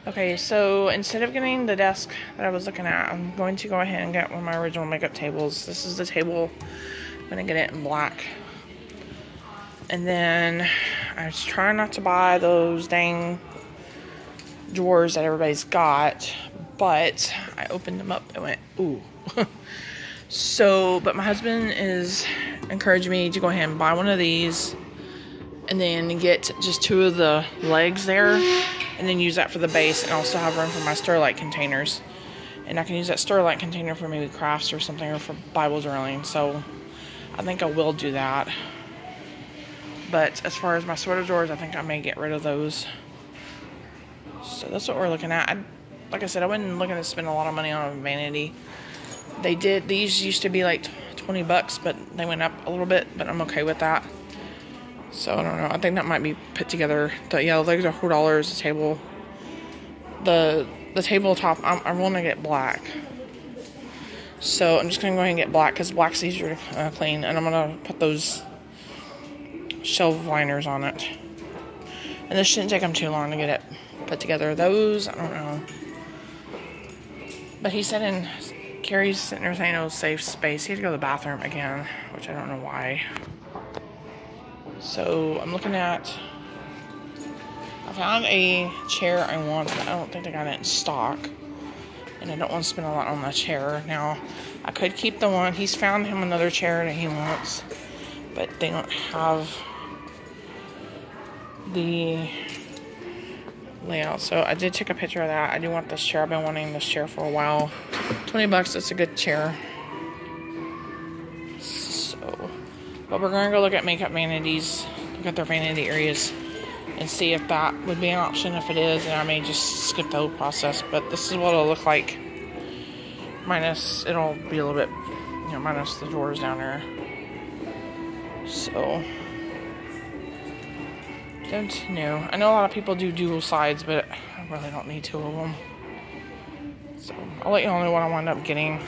Okay, so instead of getting the desk that I was looking at, I'm going to go ahead and get one of my original makeup tables. This is the table. I'm going to get it in black. And then I was trying not to buy those dang drawers that everybody's got, but I opened them up and went, ooh. So, but my husband is encouraging me to go ahead and buy one of these and then get just 2 of the legs there and then use that for the base, and also have room for my Sterlite containers. And I can use that Sterlite container for maybe crafts or something, or for Bible journaling. So I think I will do that. But as far as my sweater drawers, I think I may get rid of those. So that's what we're looking at. Like I said, I wasn't looking to spend a lot of money on a vanity. These used to be like 20 bucks, but they went up a little bit, but I'm okay with that. So I don't know. I think that might be put together. The legs are $4. The table, the tabletop, I want to get black. So I'm just gonna go ahead and get black because black's easier to clean, and I'm gonna put those shelf liners on it. And this shouldn't take them too long to get it put together. Those, I don't know. But he said Carrie's sitting there saying it was safe space. He had to go to the bathroom again, which I don't know why. So I'm looking at, I found a chair I want, but I don't think they got it in stock. And I don't want to spend a lot on the chair. Now, I could keep the one, he's found him another chair that he wants, but they don't have the layout. So I did take a picture of that. I do want this chair. I've been wanting this chair for a while. 20 bucks, it's a good chair. So, but we're going to go look at makeup vanities, look at their vanity areas, and see if that would be an option. If it is, then I may just skip the whole process. But this is what it'll look like. Minus, it'll be a little bit, minus the drawers down there. So, don't know. I know a lot of people do dual sides, but I really don't need 2 of them. So, I'll let you all know what I wind up getting.